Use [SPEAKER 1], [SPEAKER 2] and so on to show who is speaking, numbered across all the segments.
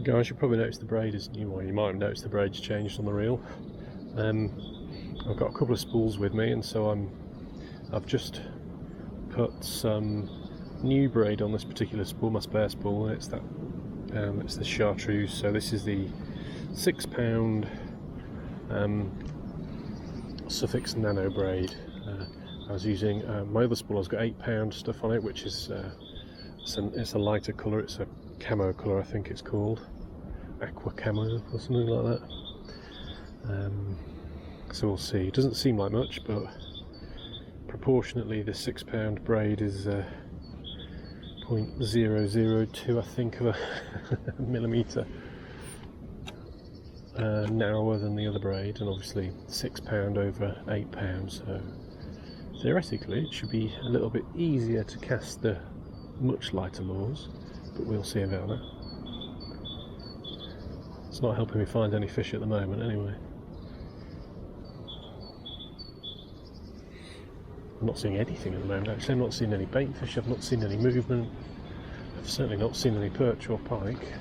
[SPEAKER 1] Guys, you probably noticed the braid is new, or you might have noticed the braid's changed on the reel. I've got a couple of spools with me, and so I've just put some new braid on this particular spool, my spare spool, and it's the chartreuse. So this is the £6 Suffix Nano braid. I was using my other spool. I've got £8 stuff on it, which is it's a lighter colour. It's a camo colour, I think it's called, aqua camo or something like that. So we'll see. It doesn't seem like much, but proportionately the £6 braid is 0.002, I think, of a millimetre narrower than the other braid, and obviously £6 over £8, so theoretically it should be a little bit easier to cast the much lighter lures, but we'll see about that. It's not helping me find any fish at the moment anyway. I'm not seeing anything at the moment actually. I'm not seeing any bait fish, I've not seen any movement, I've certainly not seen any perch or pike.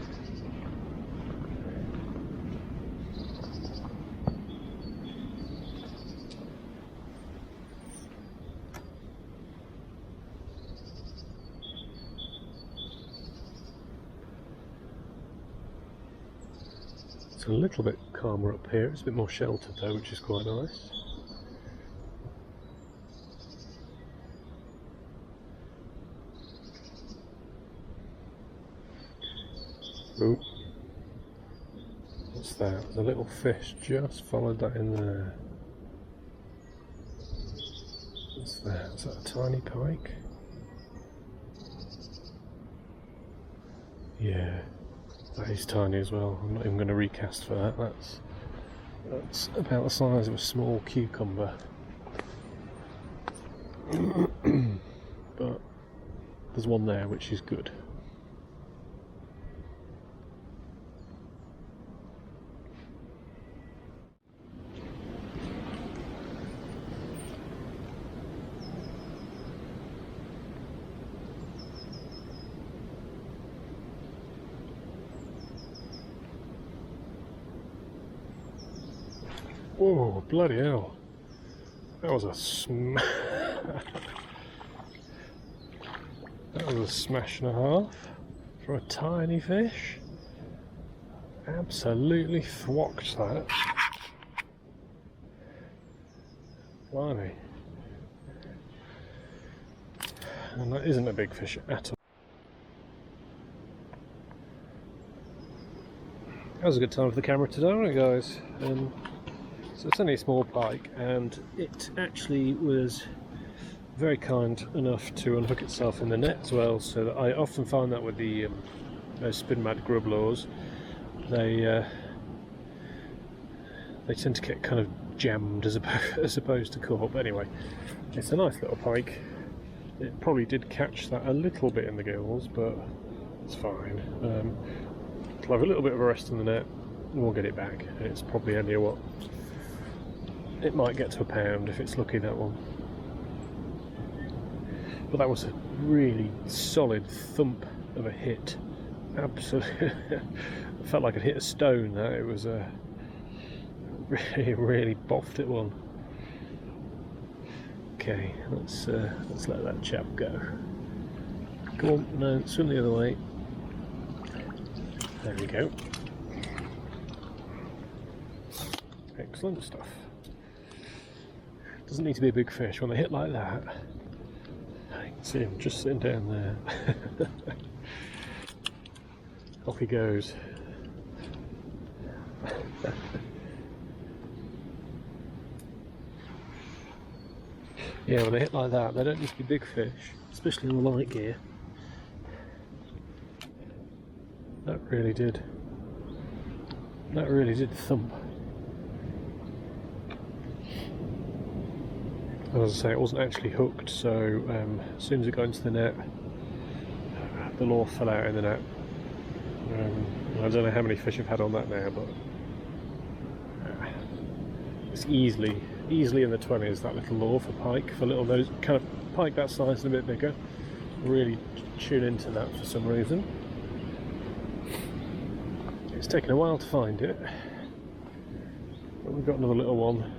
[SPEAKER 1] It's a little bit calmer up here, it's a bit more sheltered though, which is quite nice. Ooh. What's that? There's a little fish just followed that in there. What's that? Is that a tiny pike? Yeah, that is tiny as well. I'm not even going to recast for that. That's about the size of a small cucumber. But there's one there which is good. Whoa, bloody hell. That was a that was a smash and a half for a tiny fish. Absolutely thwacked that. Blimey. And that isn't a big fish at all. That was a good time for the camera today, wasn't it, guys? So it's only a small pike, and it actually was very kind enough to unhook itself in the net as well. So that I often find that with the those spin mad grub lures, they tend to get kind of jammed as opposed to caught. But anyway, it's a nice little pike. It probably did catch that a little bit in the gills, but it's fine. It'll have a little bit of a rest in the net, and we'll get it back. It's probably only what. It might get to £1 if it's lucky, that one. But that was a really solid thump of a hit. Absolutely. It felt like I'd hit a stone. That it was a really boffed it one. Okay, let's let that chap go. Go on, no, swim the other way. There we go. Excellent stuff. Doesn't need to be a big fish. When they hit like that, I can see him just sitting down there. Off he goes. Yeah, when they hit like that, they don't need to be big fish, especially on the light gear. That really did thump. As I say, it wasn't actually hooked, so as soon as it got into the net, the lure fell out in the net. I don't know how many fish I've had on that now, but it's easily in the 20s, that little lure for pike, for little those kind of pike that size and a bit bigger. Really tune into that for some reason. It's taken a while to find it, but we've got another little one.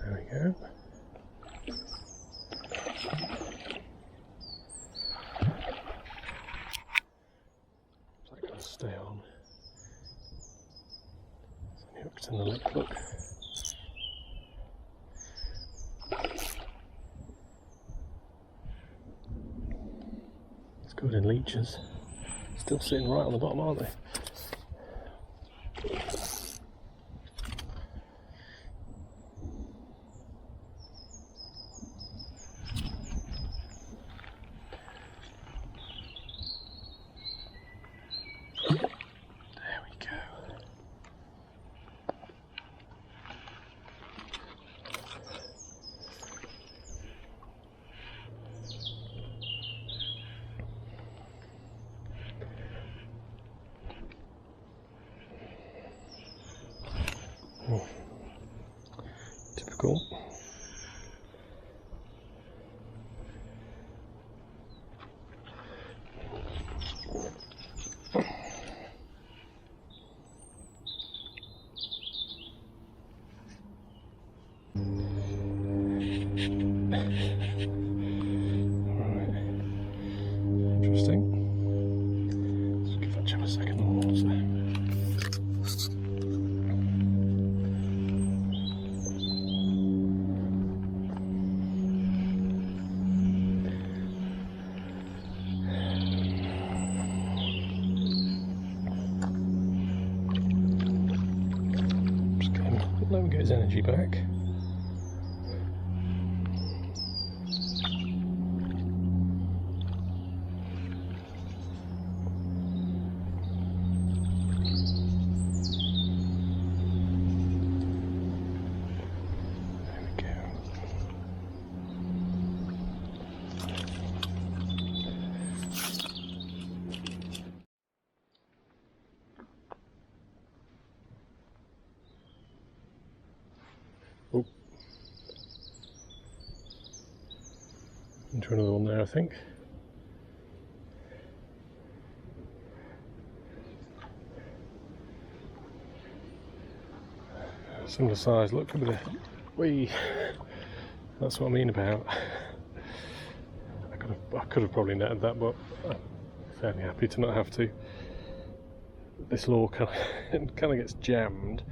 [SPEAKER 1] There we go. Is that going to stay on? It's only hooked in the lip hook. It's good in leeches. Still sitting right on the bottom, aren't they? Oh, typical. Right. Interesting. Let's give that chap a second or so. Let him get his energy back. There we go. Oh. Into another one there, I think. Similar size, look at the wee. That's what I mean about. I could have probably netted that, but I'm fairly happy to not have to. This lure kind of gets jammed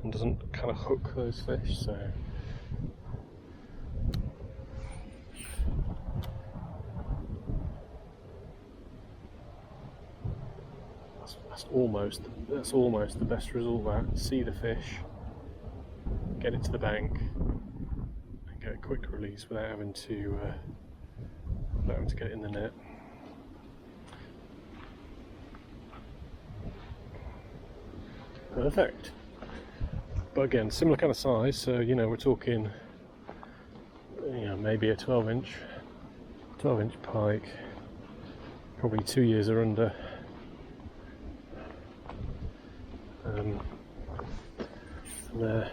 [SPEAKER 1] and doesn't kind of hook those fish, so. That's almost the best result. That see the fish, get it to the bank, and get a quick release without having to get it in the net. Perfect. But again, similar kind of size, so you know we're talking, you know, maybe a 12-inch pike, probably 2 years or under. And they're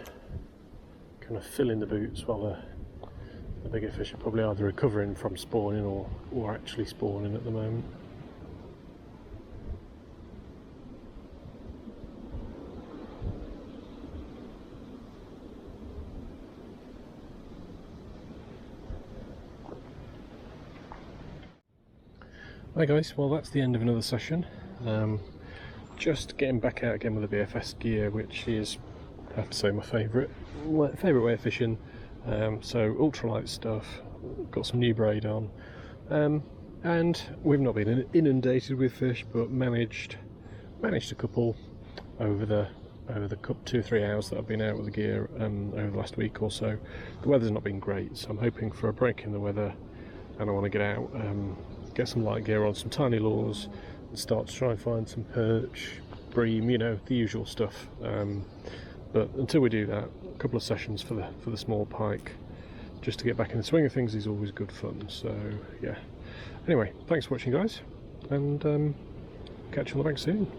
[SPEAKER 1] kind of filling the boots while the bigger fish are probably either recovering from spawning or actually spawning at the moment. Hi guys, well that's the end of another session. Just getting back out again with the BFS gear, which is, I have to say, my favourite way of fishing. So ultralight stuff, got some new braid on, and we've not been inundated with fish, but managed a couple over the 2 or 3 hours that I've been out with the gear over the last week or so. The weather's not been great, so I'm hoping for a break in the weather, and I want to get out, get some light gear on, some tiny lures, and start to try and find some perch, bream, you know, the usual stuff. But until we do that, a couple of sessions for the small pike, just to get back in the swing of things is always good fun. So yeah, anyway, thanks for watching guys, and catch you on the bank soon.